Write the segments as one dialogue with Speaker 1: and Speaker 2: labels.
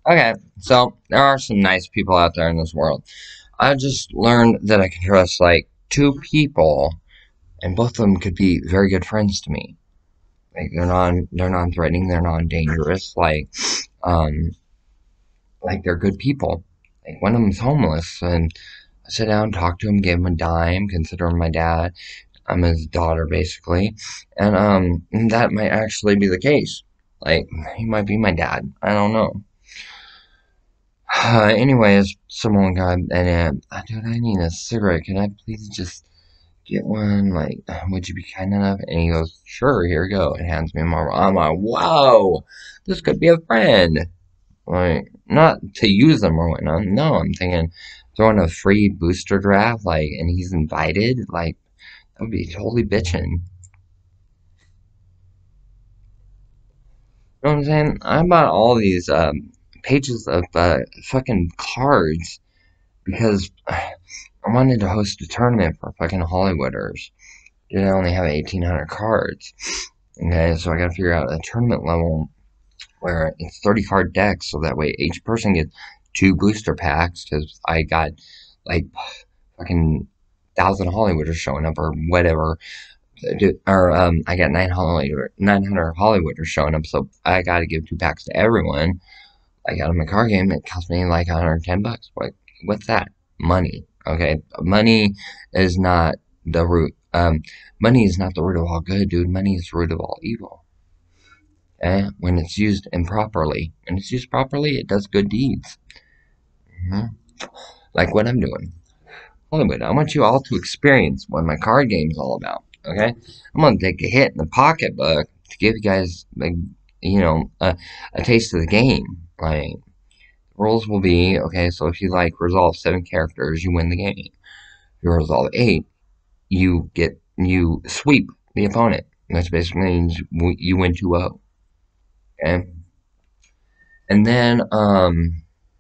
Speaker 1: Okay, so there are some nice people out there in this world. I just learned that I can trust like two people, and both of them could be very good friends to me. Like they're non-threatening, they're non-dangerous. Um, like they're good people. Like one of them's homeless, and I sit down, talk to him, give him a dime, consider him my dad. I'm his daughter, basically, and that might actually be the case. Like he might be my dad. I don't know. Anyways, someone got and dude, I need a cigarette. Can I please just get one? Like, would you be kind enough? And he goes, sure, here you go, and hands me a marble. I'm like, whoa, this could be a friend. Like, not to use them or whatnot. No, I'm thinking throwing a free booster draft, like, and he's invited. Like, that would be totally bitching. You know what I'm saying? I bought all these pages of fucking cards because I wanted to host a tournament for fucking Hollywooders. Dude, I only have 1,800 cards. Okay, so I gotta figure out a tournament level where it's 30 card decks, so that way each person gets two booster packs. Because I got like fucking 1,000 Hollywooders showing up or whatever. Or I got 900 Hollywooders showing up, so I gotta give two packs to everyone. Like out of my card game, it cost me like $110. What's that? Money. Okay, money is not the root. Money is not the root of all good, dude. Money is the root of all evil. Okay, when it's used improperly, when it's used properly, it does good deeds. hmm Like what I'm doing. Hollywood, I want you all to experience what my card game is all about. Okay, I'm gonna take a hit in the pocketbook to give you guys, like, a taste of the game. Like rules will be okay. So if you like resolve 7 characters, you win the game. If you resolve 8, you sweep the opponent. Which basically means you win 2-0. Okay, and then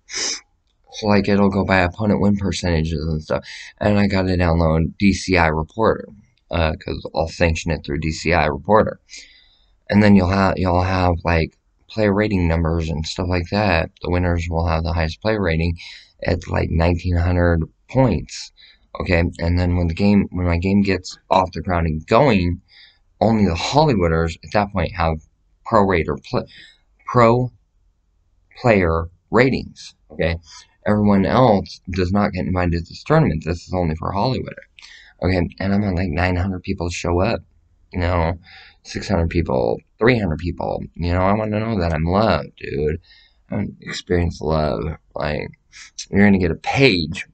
Speaker 1: so like it'll go by opponent win percentages and stuff. And I got to download DCI Reporter because I'll sanction it through DCI Reporter. And then you'll have like player rating numbers and stuff like that. The winners will have the highest player rating at like 1,900 points. Okay, and then when my game gets off the ground and going, only the Hollywooders at that point have pro player ratings. Okay, everyone else does not get invited to this tournament. This is only for Hollywood. Okay, and I'm on like 900 people show up. You know, 600 people, 300 people. You know, I want to know that I'm loved, dude. I want to experience love. Like, you're gonna get a page.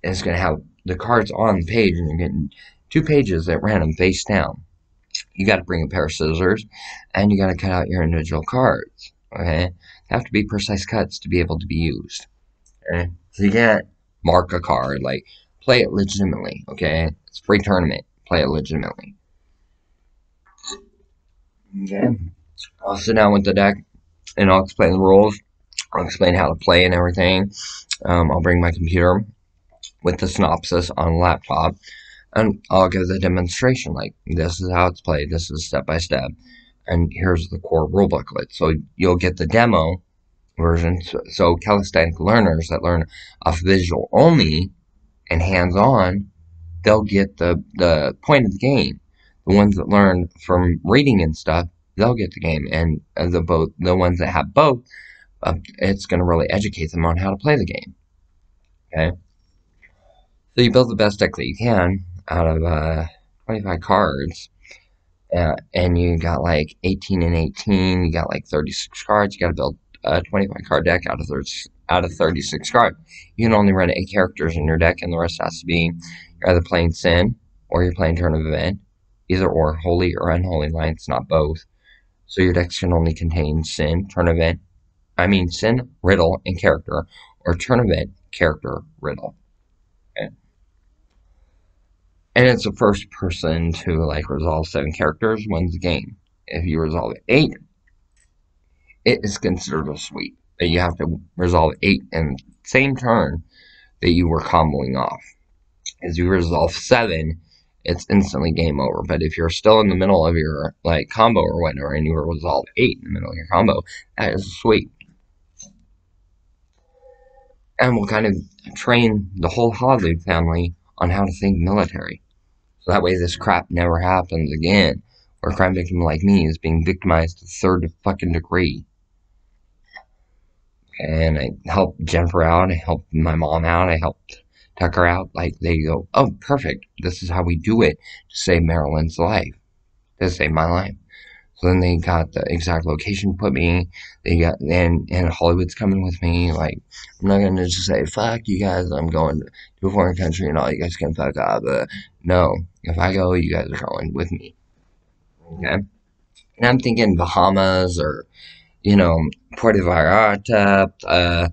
Speaker 1: And it's gonna have the cards on the page, and you're getting 2 pages at random face down. You got to bring a pair of scissors, and you got to cut out your individual cards. Okay, they have to be precise cuts to be able to be used. Okay, so you can't mark a card. Like, play it legitimately. Okay, it's a free tournament. Play it legitimately. Okay, I'll sit down with the deck and I'll explain the rules. I'll explain how to play and everything. I'll bring my computer with the synopsis on a laptop, and I'll give the demonstration. Like, this is how it's played. This is step by step, and here's the core rule booklet. So you'll get the demo version. So calisthenic learners that learn off visual only and hands on, they'll get the point of the game. The ones that learn from reading and stuff, they'll get the game, and the ones that have both, it's going to really educate them on how to play the game. Okay, so you build the best deck that you can out of 25 cards. And you got like 18 and 18. You got like 36 cards. You got to build a 25 card deck out of 36 cards. You can only run 8 characters in your deck, and the rest has to be you're either playing Sin or you're playing Turn of Event, either or Holy or Unholy Lines, not both. So your decks can only contain Sin, Turn Event. I mean Sin, Riddle, and Character, or Turn Event, Character, Riddle. Okay? And it's the first person to like resolve 7 characters wins the game. If you resolve 8, it is considered a sweep. That you have to resolve 8 in the same turn that you were comboing off. As you resolve 7, it's instantly game over. But if you're still in the middle of your like combo or whatever, and you resolve 8 in the middle of your combo, that is a sweep. and we'll kind of train the whole Hollywood family on how to think military. So that way this crap never happens again, where a crime victim like me is being victimized to the third fucking degree. And I helped Jennifer out, I helped my mom out, I helped Tucker out. Like, they go, oh, perfect, this is how we do it to save Marilyn's life, to save my life. So then they got the exact location, put me, they got, and Hollywood's coming with me. Like, I'm not gonna just say, fuck you guys, I'm going to a foreign country and all you guys can fuck up. No, if I go, you guys are going with me. Okay? And I'm thinking Bahamas or, Puerto Vallarta,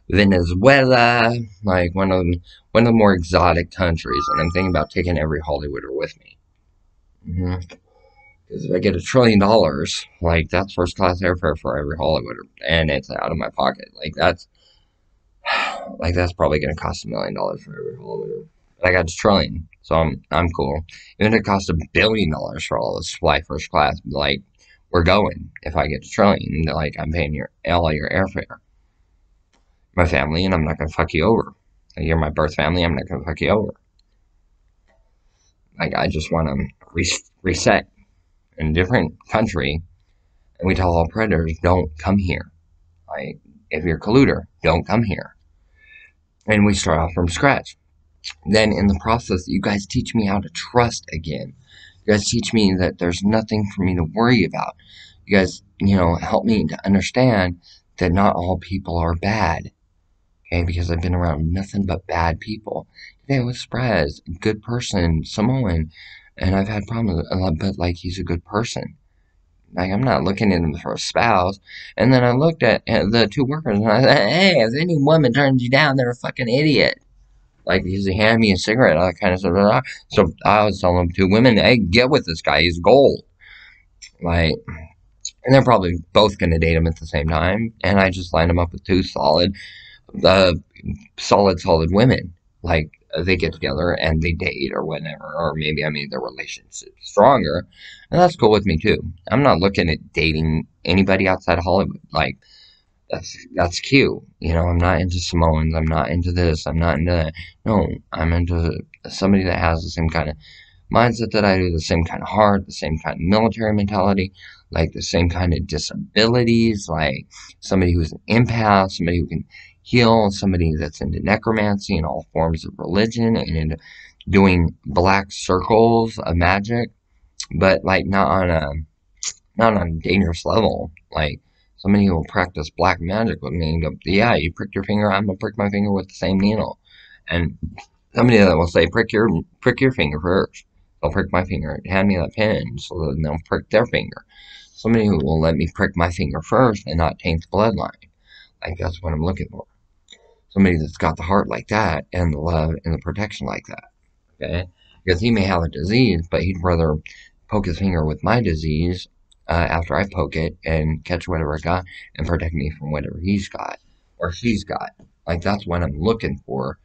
Speaker 1: Venezuela, like one of the more exotic countries. And I'm thinking about taking every Hollywooder with me. Because if I get $1 trillion, like, that's first class airfare for every Hollywooder, and it's out of my pocket. That's probably going to cost $1 million for every Hollywooder. But I got $1 trillion, so I'm cool. Even if it costs $1 billion for all of us to fly first class, like, we're going. If I get $1 trillion, like, I'm paying all your airfare. My family, and I'm not going to fuck you over. You're my birth family, I'm not going to fuck you over. Like, I just want to reset in a different country, and we tell all predators, don't come here. Like, if you're a colluder, don't come here. And we start off from scratch. Then in the process, you guys teach me how to trust again. You guys teach me that there's nothing for me to worry about. You guys, help me to understand that not all people are bad. Okay, because I've been around nothing but bad people. Today was Sprez, good person, Samoan, and I've had problems, but like, he's a good person. Like, I'm not looking at him for a spouse. And then I looked at the two workers and I said, hey, if any woman turns you down, they're a fucking idiot. Like, because he handed me a cigarette, all that kind of stuff. So I was telling them two women, hey, get with this guy, he's gold. Like, and they're probably both going to date him at the same time. And I just lined them up with two solid women. Like, they get together and they date or whatever, or maybe I made their relationship stronger, and that's cool with me too. I'm not looking at dating anybody outside of Hollywood. Like, that's cute. I'm not into Samoans. I'm not into this. I'm not into that. No, I'm into somebody that has the same kind of mindset that I do, the same kind of heart, the same kind of military mentality, like the same kind of disabilities, like somebody who's an empath, somebody who can heal, somebody that's into necromancy and all forms of religion and into doing black circles of magic, but like not on a dangerous level. Like, somebody who will practice black magic with me and go, yeah, you pricked your finger, I'm gonna prick my finger with the same needle. And somebody that will say, prick your finger first. They'll prick my finger, hand me that pen, so then they'll prick their finger. Somebody who will let me prick my finger first and not taint the bloodline. Like, that's what I'm looking for. Somebody that's got the heart like that, and the love and the protection like that. Okay? Because he may have a disease, but he'd rather poke his finger with my disease after I poke it and catch whatever I got and protect me from whatever he's got or she's got. Like, that's what I'm looking for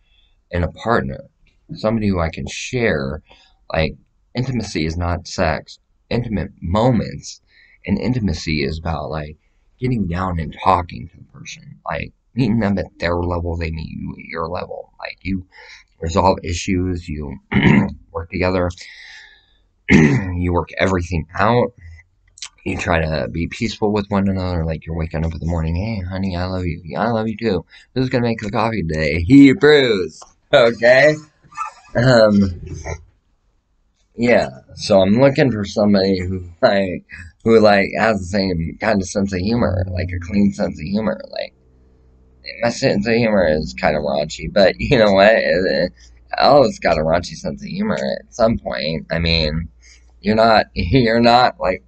Speaker 1: in a partner. Somebody who I can share. Like, intimacy is not sex. Intimate moments and intimacy is about, like, getting down and talking to the person. Like, meeting them at their level, they meet you at your level. Like, you resolve issues, you work together, you work everything out. You try to be peaceful with one another, like you're waking up in the morning, hey, honey, I love you. Yeah, I love you too. Who's gonna make the coffee today? He approves. Okay? Yeah. So I'm looking for somebody who has the same kind of sense of humor, like a clean sense of humor. Like, my sense of humor is kind of raunchy, but you know what? All of us got a raunchy sense of humor at some point. I mean, you're not like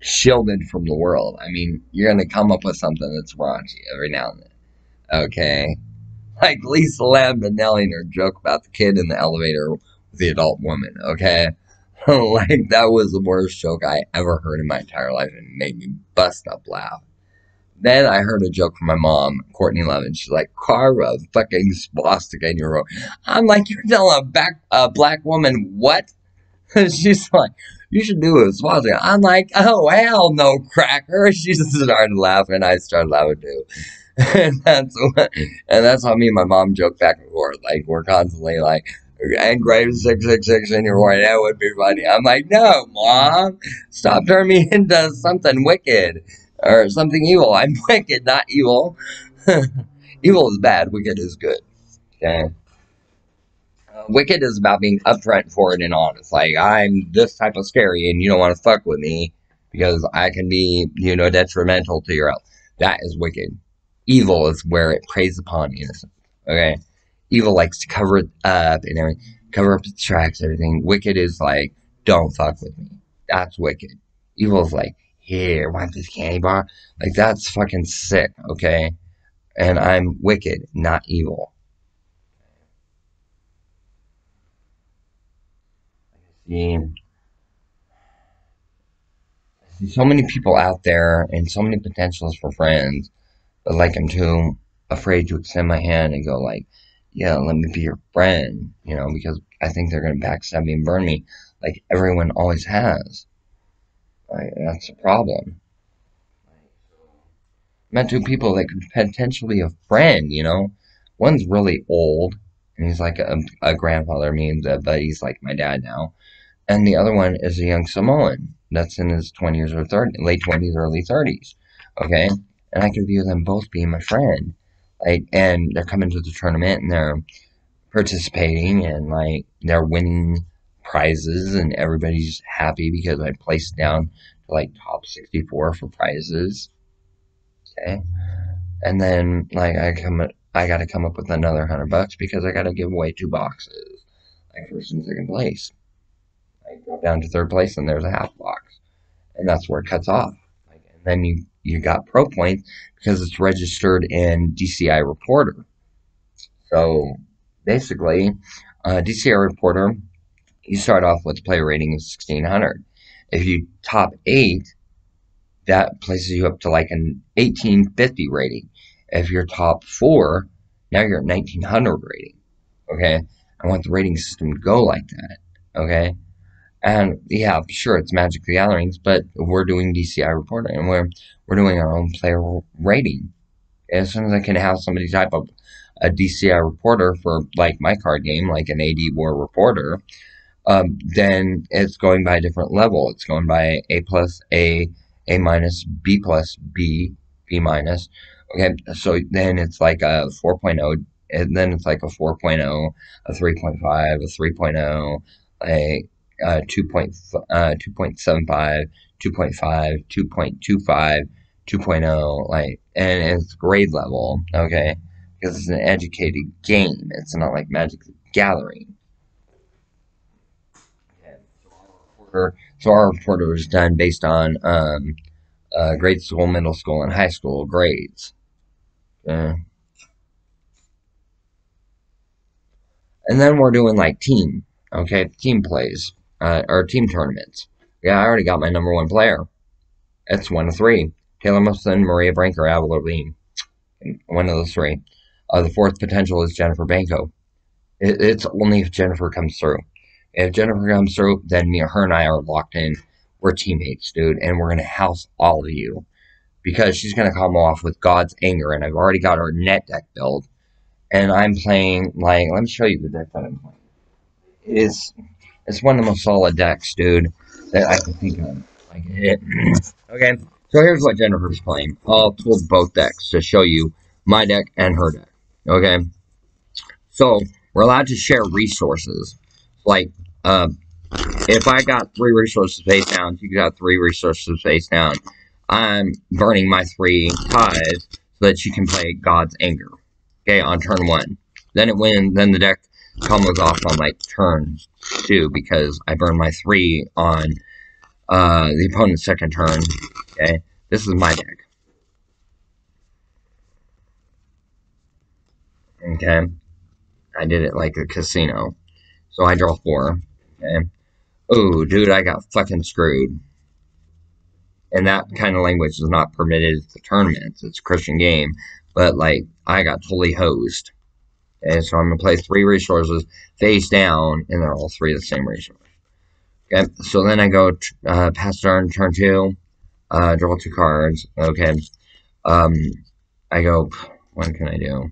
Speaker 1: shielded from the world. I mean, you're gonna come up with something that's raunchy every now and then. Okay? Like Lisa Lambanelli and her joke about the kid in the elevator with the adult woman, okay? Like, that was the worst joke I ever heard in my entire life and it made me bust up laugh. Then I heard a joke from my mom, Courtney Levin. She's like, carve a fucking swastika in your room. I'm like, you're telling a black woman what? She's like, you should do a swastika. I'm like, oh, hell no, cracker. She just started laughing. I started laughing too. And that's how me and my mom joke back and forth. Like we're constantly like, engrave 666 in your way. That would be funny. I'm like, no, mom, stop turning me into something wicked or something evil. I'm wicked, not evil. Evil is bad. Wicked is good. Okay. Wicked is about being upfront, forward, and honest. Like I'm this type of scary, and you don't want to fuck with me because I can be, detrimental to your health. That is wicked. Evil is where it preys upon innocence. Okay, evil likes to cover it up and everything, cover up its tracks, everything. Wicked is like, don't fuck with me. That's wicked. Evil is like, here, want this candy bar? Like that's fucking sick. Okay, and I'm wicked, not evil. See, see so many people out there and so many potentials for friends, but like I'm too afraid to extend my hand and go like, yeah, let me be your friend, because I think they're gonna backstab me and burn me, like everyone always has. Like that's a problem. Met two people that could potentially be a friend, One's really old, and he's like a grandfather, means but he's like my dad now. And the other one is a young Samoan that's in his 20s or 30, late 20s, early 30s. Okay, and I could view them both being my friend. Like, and they're coming to the tournament and they're participating and like they're winning prizes and everybody's happy because I placed down to like top 64 for prizes. Okay, and then like I got to come up with another $100 because I got to give away two boxes, like first and second place. I drop down to third place and there's a half box, and that's where it cuts off. Like, and then you got pro points because it's registered in DCI Reporter. So basically, DCI Reporter, you start off with a player rating of 1600. If you top eight, that places you up to like an 1850 rating. If you're top four, now you're at 1900 rating. Okay, I want the rating system to go like that. Okay, and yeah, sure, it's Magic the Gatherings, but we're doing DCI reporting and we're doing our own player rating. As soon as I can have somebody type up a DCI reporter for like my card game, like an AD War reporter, then it's going by a different level. It's going by A plus, A minus, B plus, B minus. Okay, so then it's like a 4.0, and then it's like a 4.0, a 3.5, a 3.0, a 2.75, 2.5, 2.25, 2.0, like, and it's grade level, okay? Because it's an educated game. It's not like Magic the Gathering. So our reporter was done based on grade school, middle school, and high school grades. Uh, and then we're doing like team plays, or team tournaments. Yeah, I already got my number one player. It's one of three. Taylor Musson, Maria Branker, Avril Lavigne. One of those three. The fourth potential is Jennifer Banko. It's only if Jennifer comes through. If Jennifer comes through, then her and I are locked in. We're teammates, dude, and we're gonna house all of you because she's gonna come off with God's anger, and I've already got her net deck build, and I'm playing like let me show you the deck that I'm playing. It's one of the most solid decks, dude, that I can think of. Like it. Okay, so here's what Jennifer's playing. I'll pull both decks to show you my deck and her deck. Okay, so we're allowed to share resources. Like, if I got three resources face down, you got three resources face down. I'm burning my three ties so that you can play God's Anger. Okay, on turn one. Then it wins. Then the deck combos off on like turn two because I burned my three on the opponent's second turn. Okay, this is my deck. Okay, I did it like a casino. So I draw four. Okay. Oh, dude, I got fucking screwed. And that kind of language is not permitted at the tournaments. It's a Christian game. But, like, I got totally hosed. Okay, so I'm going to play three resources face down, and they're all three the same resource. Okay, so then I go pass turn two, draw two cards. Okay, um, I go, what can I do?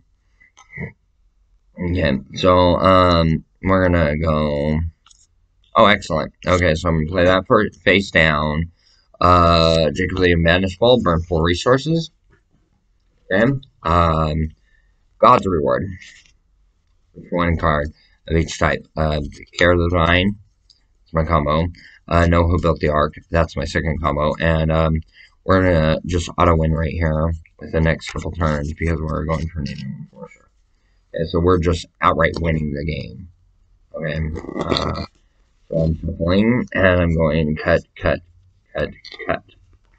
Speaker 1: Okay, so, we're gonna go, oh, excellent. Okay, so I'm gonna play that for face down. Jacob Lee Madness Ball, burn 4 resources. Okay, God's Reward, for 1 card of each type. Care of the Vine, that's my combo. Know Who Built the Ark, that's my second combo. And, we're gonna just auto win right here with the next couple turns because we're going for Name Enforcer. Okay, so we're just outright winning the game. Okay, so I'm shuffling and I'm going cut, cut, cut, cut.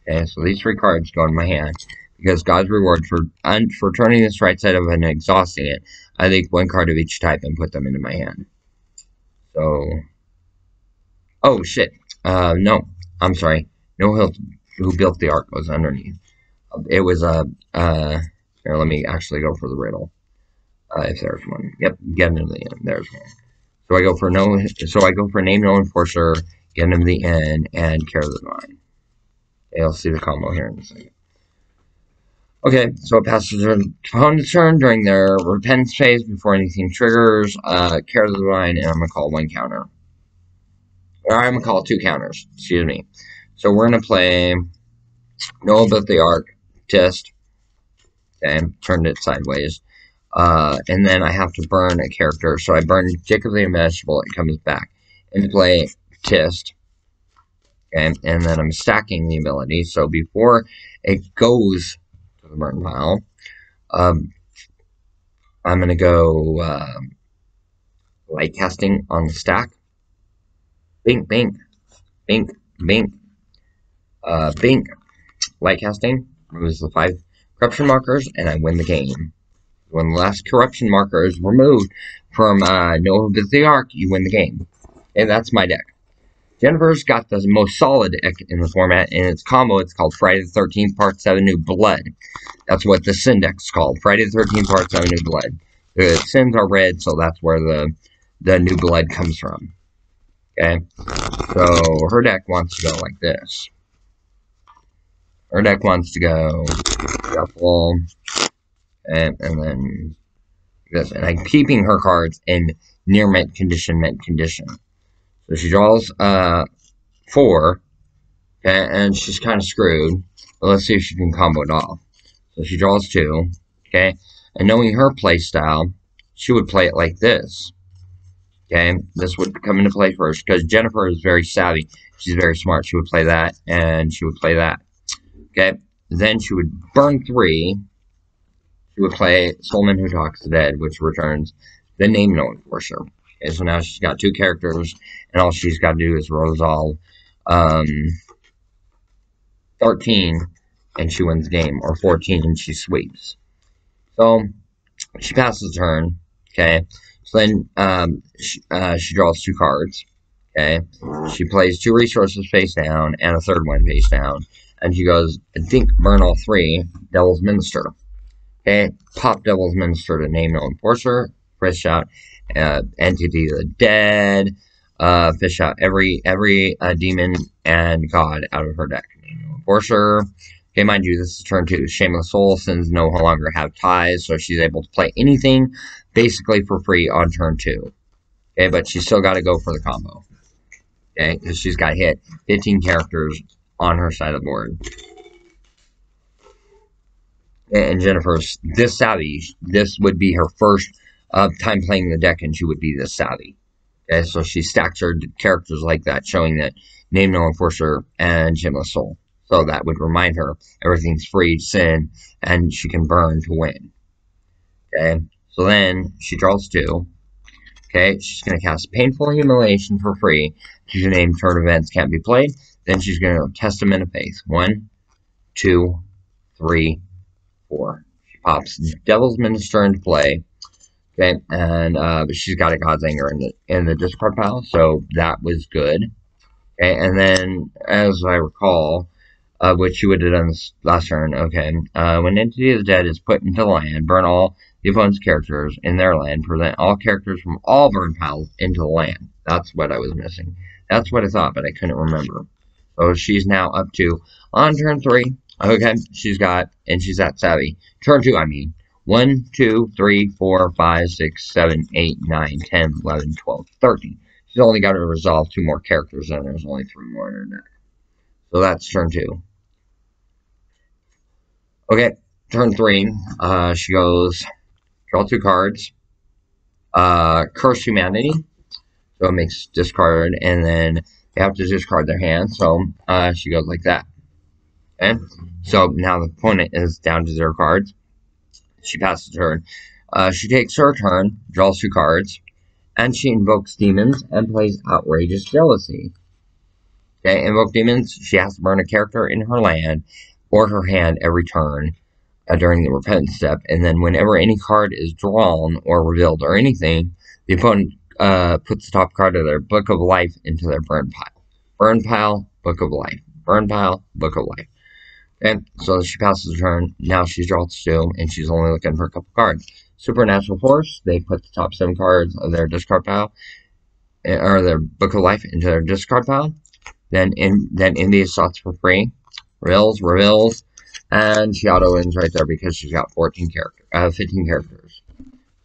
Speaker 1: Okay, so these 3 cards go in my hand because God's Reward for turning this right side of and exhausting it. I take 1 card of each type and put them into my hand. So, oh shit, no, I'm sorry. No, who built the ark was underneath. It was here, let me actually go for the riddle. If there's one. Yep, get into the end. There's one. So I go for name no enforcer, get into the end, and care of the vine. Okay, I'll see the combo here in a second. Okay, so it passes their opponent's turn during their repentance phase before anything triggers. Care of the vine, and I'm gonna call 1 counter. Or I'm gonna call 2 counters. Excuse me. So we're gonna play Know About the Ark, Test. Okay, turned it sideways. And then I have to burn a character. So I burn Jacob the Vegetable, it comes back. And play Tist. Okay, and then I'm stacking the ability. So before it goes to the burn pile, I'm going to go light casting on the stack. Bink, bink, bink, bink, bink. Light casting removes the 5 corruption markers, and I win the game. When the last corruption marker is removed from Know About the Ark, you win the game. And that's my deck. Jennifer's got the most solid deck in the format, and its combo, it's called Friday the 13th Part 7 New Blood. That's what the Sin deck's called, Friday the 13th Part 7 New Blood. The Sins are red, so that's where the New Blood comes from. Okay? So, her deck wants to go like this. Her deck wants to go shuffle, and then this. And I'm keeping her cards in near mint condition, mint condition. So she draws 4, okay, and she's kind of screwed. But let's see if she can combo it off. So she draws 2, okay, and knowing her play style, she would play it like this. Okay, this would come into play first because Jennifer is very savvy. She's very smart. She would play that, and she would play that. Okay, then she would burn 3. She would play Soulman Who Talks to Dead, which returns the Name No Enforcer. Okay, so now she's got 2 characters, and all she's got to do is resolve 13, and she wins the game, or 14, and she sweeps. So, she passes the turn, okay? So then, she draws 2 cards, okay? She plays 2 resources face down, and a 3rd one face down, and she goes, I think, burn all 3, Devil's Minister. Okay, pop Devil's Minister to Name No Enforcer, fish out Entity of the Dead, fish out every demon and god out of her deck. Name No Enforcer. Okay, mind you, this is turn 2. Shameless Soul, Sins no longer have ties, so she's able to play anything basically for free on turn 2. Okay, but she's still got to go for the combo. Okay, because she's got hit 15 characters on her side of the board. And Jennifer's this savvy. This would be her first time playing the deck, and she would be this savvy. Okay, so she stacks her characters like that, showing that Name No Enforcer and Shameless Soul. So that would remind her everything's free, sin, and she can burn to win. Okay, so then she draws 2. Okay, she's going to cast Painful Humiliation for free. She's going to name turn events can't be played. Then she's going to Testament of Faith. 1, 2, 3, 4. She pops Devil's Minister into play. Okay, and she's got a God's Anger in the discard pile, so that was good. Okay, and then as I recall, which she would have done this last turn. Okay, when Entity of the Dead is put into land, burn all the opponent's characters in their land. Present all characters from all burn piles into the land. That's what I was missing. That's what I thought, but I couldn't remember. So she's now up to, on turn 3, Okay, she's at savvy. Turn two, I mean. 1, 2, 3, 4, 5, 6, 7, 8, 9, 10, 11, 12, 13. She's only got to resolve two more characters, and there's only three more in her deck. So that's turn two. Okay, turn three. She goes, draw two cards. Curse Humanity. So it makes discard, and then they have to discard their hand. So she goes like that. Okay? So now the opponent is down to 0 cards. She passes her turn. She takes her turn, draws two cards, and she invokes demons and plays Outrageous Jealousy. Okay, invoke demons. She has to burn a character in her land or her hand every turn during the repentance step, and then whenever any card is drawn or revealed or anything, the opponent puts the top card of their Book of Life into their burn pile. Burn pile, Book of Life. Burn pile, Book of Life. Okay, so she passes the turn. Now she's draws two, and she's only looking for a couple cards. Supernatural Force. They put the top 7 cards of their discard pile, or their Book of Life, into their discard pile. Then India slots for free. Reveals, and she auto wins right there because she's got 15 characters.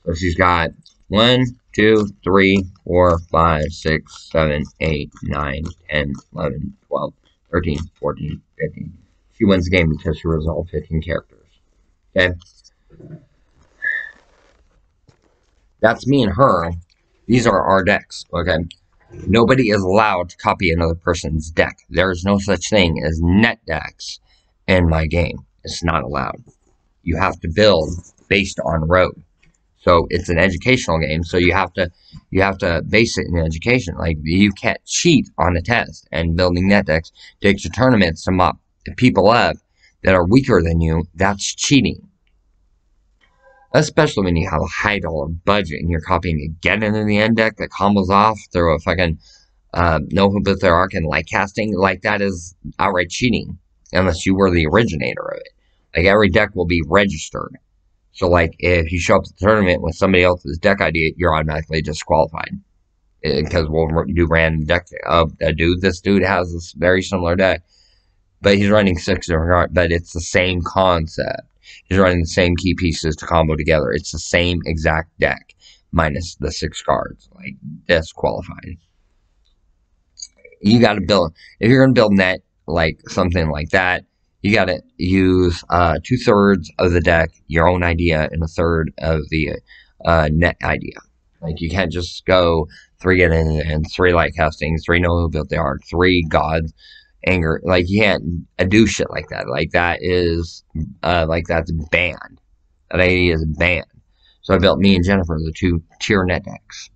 Speaker 1: So she's got 1, 2, 3, 4, 5, 6, 7, 8, 9, 10, 11, 12, 13, 14, 15. She wins the game because she resolved 15 characters. Okay? That's me and her. These are our decks. Okay? Nobody is allowed to copy another person's deck. There is no such thing as net decks in my game. It's not allowed. You have to build based on road. So it's an educational game. So you have to base it in education. Like you can't cheat on a test. And building net decks takes your tournaments to mop people up that are weaker than you. That's cheating. Especially when you have a high dollar budget and you're copying a get into the end deck that combos off through a fucking know who built their arc and light casting. Like that is outright cheating. Unless you were the originator of it. Like every deck will be registered. So like if you show up to the tournament with somebody else's deck idea, you're automatically disqualified. Because we'll do random deck. This dude has this very similar deck. But he's running 6 different cards. But it's the same concept. He's running the same key pieces to combo together. It's the same exact deck. Minus the 6 cards. Like disqualified. You gotta build, if you're gonna build net, like something like that, you gotta use 2/3 of the deck, your own idea, and 1/3 of the net idea. Like you can't just go 3 get in and 3 light castings, 3 know who built the arc, 3 gods anger. Like you can't do shit like that. Like that's banned. That idea is banned. So I built me and Jennifer the 2 tier net decks.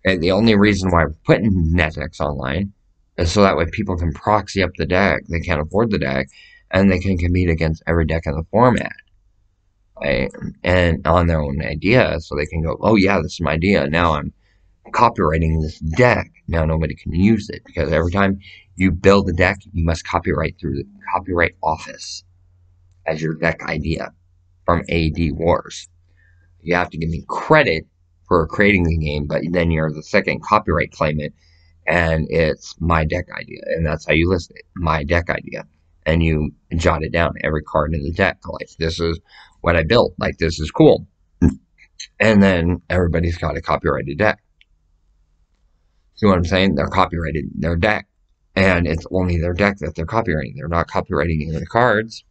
Speaker 1: And the only reason why we're putting net decks online is so that way people can proxy up the deck. They can't afford the deck, and they can compete against every deck in the format. Right? And on their own idea, so they can go, oh yeah, this is my idea. Now I'm copywriting this deck. Now nobody can use it because every time you build a deck, you must copyright through the copyright office as your deck idea from AD Wars. You have to give me credit for creating the game, but then you're the second copyright claimant, and it's my deck idea, and that's how you list it, my deck idea, and you jot it down, every card in the deck, like, this is what I built, like, this is cool, and then everybody's got a copyrighted deck. See what I'm saying? They're copyrighted their deck, and it's only their deck that they're copyrighting. They're not copyrighting any of the cards,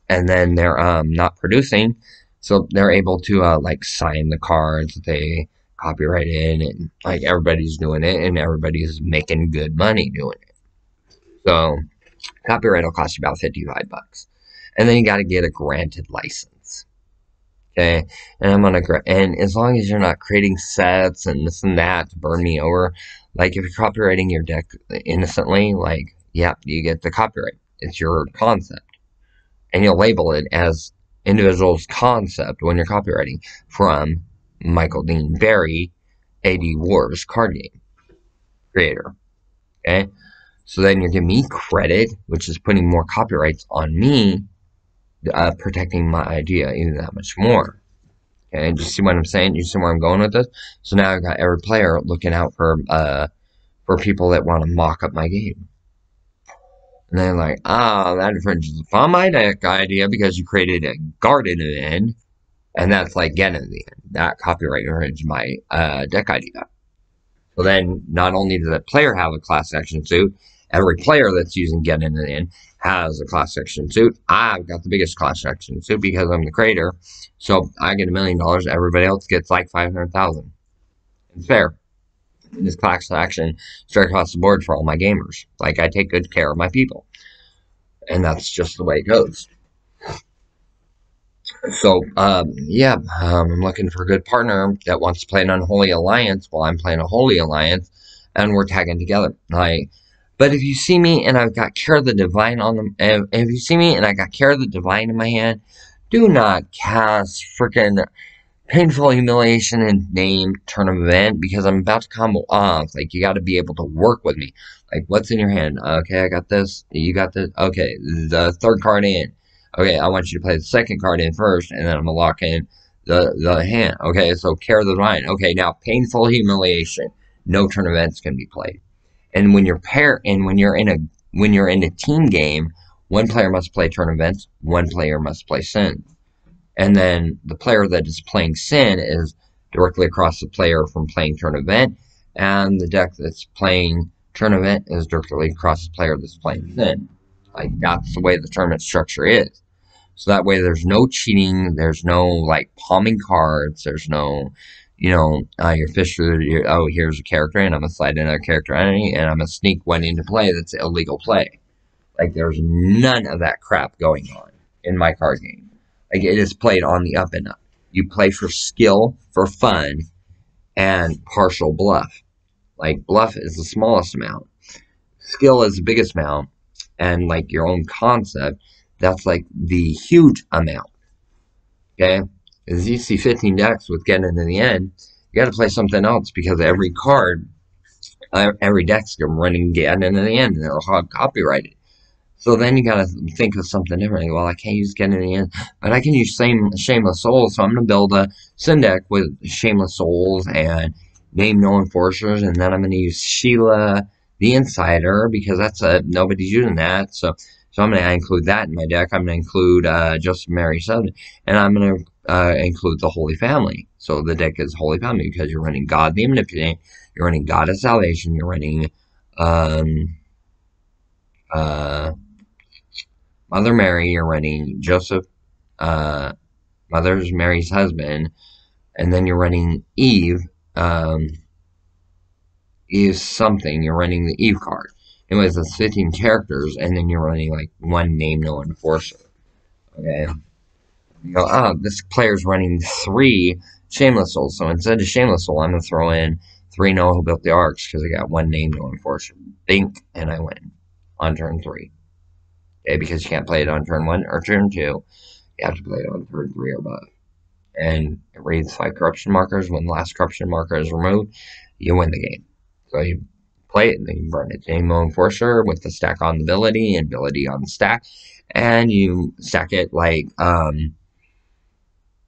Speaker 1: and then they're not producing, so they're able to like sign the cards that they copyrighted, and like everybody's doing it, and everybody's making good money doing it. So copyright will cost you about $55, and then you got to get a granted license. Okay, and and as long as you're not creating sets and this and that to burn me over, like if you're copywriting your deck innocently, like yeah, you get the copyright. It's your concept. And you'll label it as individual's concept when you're copywriting from Michael Dean Barry, AD Wars card game creator. Okay, so then you're giving me credit, which is putting more copyrights on me, protecting my idea even that much more. Okay, just see what I'm saying? You see where I'm going with this? So now I've got every player looking out for people that want to mock up my game. And they're like, that infringes upon my deck idea because you created a garden event. And that's like getting in the end. That copyright infringes my deck idea. So then not only does the player have a class action suit, every player that's using get in the end has a class action suit. I've got the biggest class action suit because I'm the creator. So I get $1 million. Everybody else gets like 500,000. It's fair. This class action straight across the board for all my gamers. Like I take good care of my people. And that's just the way it goes. So, I'm looking for a good partner that wants to play an unholy alliance while I'm playing a holy alliance, and we're tagging together. Like, but if you see me and I've got Care of the Divine on them, if you see me and I got Care of the Divine in my hand, do not cast freaking Painful Humiliation and Name Tournament because I'm about to combo off. Like, you got to be able to work with me. Like, what's in your hand? Okay, I got this. You got this. Okay, the third card in. Okay, I want you to play the second card in first, and then I'm gonna lock in the hand. Okay, so Care of the Divine. Okay, now Painful Humiliation. No turn events can be played. And when you're in a team game, one player must play turn events, one player must play sin. And then the player that is playing Sin is directly across the player from playing Turn Event, and the deck that's playing Turn Event is directly across the player that's playing Sin. Like, that's the way the tournament structure is. So that way there's no cheating, there's no, like, palming cards, there's no, your fish through your, oh, here's a character, and I'm going to slide in another character entity, and I'm going to sneak one into play that's illegal play. Like, there's none of that crap going on in my card game. Like, it is played on the up and up. You play for skill, for fun, and partial bluff. Like, bluff is the smallest amount. Skill is the biggest amount. And, like, your own concept, that's, like, the huge amount. Okay? As you see 15 decks with getting into the end, you gotta play something else because every card, every deck's running getting into the end, and they're all copyrighted. So then you gotta think of something different. Well, I can't use Get in the End, but I can use Shameless Souls, so I'm gonna build a Sin deck with Shameless Souls and Name No Enforcers, and then I'm gonna use Sheila the Insider, because nobody's using that, so I'm gonna include that in my deck. I'm gonna include Joseph Mary Sutton, and I'm gonna include the Holy Family. So the deck is Holy Family, because you're running God the Omnipotent, you're running God of Salvation, you're running Mother Mary, you're running Joseph, Mother's Mary's husband, and then you're running Eve, Eve something, you're running the Eve card. Anyways, that's 15 characters, and then you're running like one name no enforcer. Okay? You go, this player's running 3 Shameless Souls, so instead of Shameless Soul, I'm going to throw in 3 Noah who built the arcs, because I got one name no enforcer. Bink, and I win on turn 3. Okay, because you can't play it on turn 1 or turn 2. You have to play it on turn 3 or above. And it reads 5 corruption markers. When the last corruption marker is removed, you win the game. So you play it and then you burn it. Name No Enforcer with the stack on the ability and ability on the stack. And you stack it like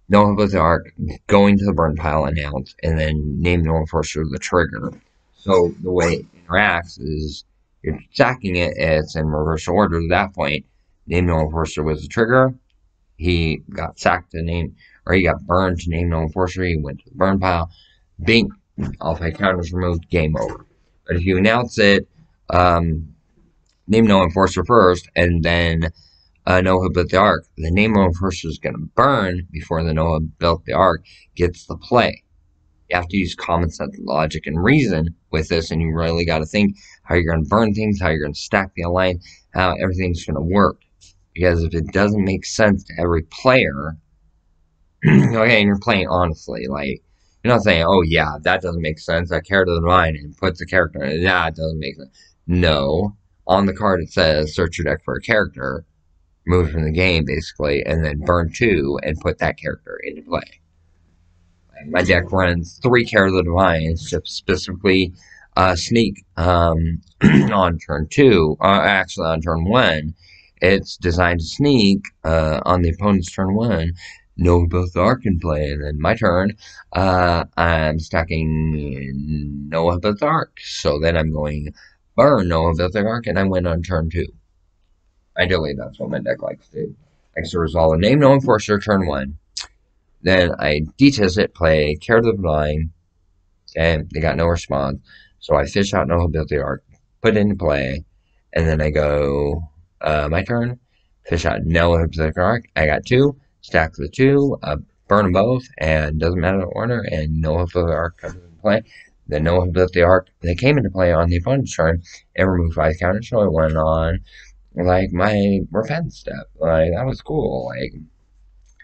Speaker 1: Noah with the Arc, going to the burn pile, announce, and then name No Enforcer the trigger. So the way it interacts is you're stacking it, it's in reverse order at that point. Name No Enforcer was the trigger. He got sacked to name, or he got burned to name No Enforcer. He went to the burn pile. Bink, all 5 counters removed, game over. But if you announce it, name No Enforcer first, and then Noah built the arc, the name No Enforcer is going to burn before the Noah built the arc gets the play. You have to use common sense, logic, and reason with this, and you really got to think how you're going to burn things, how you're going to stack the alliance, how everything's going to work. Because if it doesn't make sense to every player, okay, and you're playing honestly, like, you're not saying, oh yeah, that doesn't make sense, that character of the line, and puts the character in, that doesn't make sense. No. On the card it says, search your deck for a character, move from the game, basically, and then burn 2 and put that character into play. My deck runs 3 Care of the Divine, specifically Sneak on turn 2, actually on turn 1. It's designed to sneak on the opponent's turn 1. Noah built the Arc in play, and then my turn, I'm stacking Noah built the Arc. So then I'm going burn Noah built the Arc, and I win on turn 2. Ideally, that's what my deck likes to do. Likes to resolve a name no enforcer turn 1. Then I detest it, play Care of the Blind. Okay, they got no response. So I fish out no ability arc, put it into play, and then I go my turn, fish out no ability arc. I got 2, stack the 2, burn them both, and doesn't matter the order, and no ability arc comes into play. The no ability arc that came into play on the opponent's turn and removed 5 counters, so it went on like my revenge step. Like that was cool. Like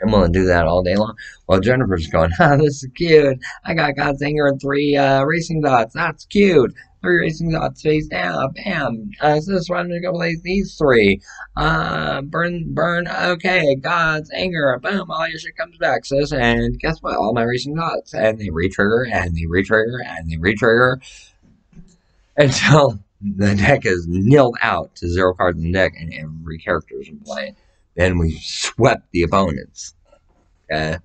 Speaker 1: I'm willing to do that all day long. Well, Jennifer's going, this is cute. I got God's Anger and 3 racing dots. That's cute. 3 racing dots face down. Bam. So this one to go play these 3. Burn. Okay, God's Anger. Boom. All your shit comes back, sis. And guess what? All my racing dots. And they retrigger, and they retrigger, and they retrigger until the deck is nilled out to 0 cards in the deck and every character is in play. Then we swept the opponents. Okay?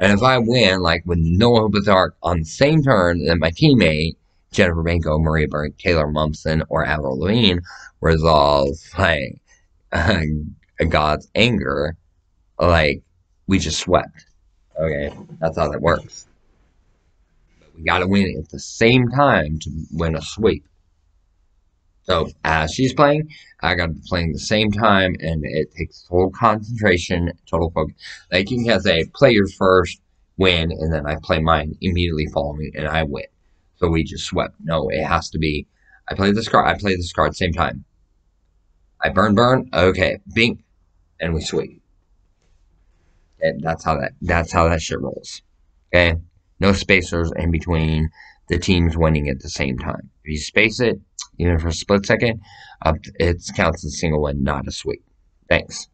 Speaker 1: And if I win, like with Noah Bazark on the same turn that my teammate, Jennifer Banko, Maria Burke, Taylor Mumpson, or Avril Lavigne, resolve like God's Anger, like we just swept. Okay? That's how that works. But we gotta win at the same time to win a sweep. So as she's playing, I got to be playing the same time, and it takes total concentration, total focus. Like you can say, play yours first, win, and then I play mine immediately following, and I win. So we just swept. No, it has to be. I play this card. I play this card same time. I burn. Okay, bink, and we sweep. And that's how that shit rolls. Okay, no spacers in between the teams winning at the same time. If you space it, even for a split second, it counts as a single win, not a sweep. Thanks.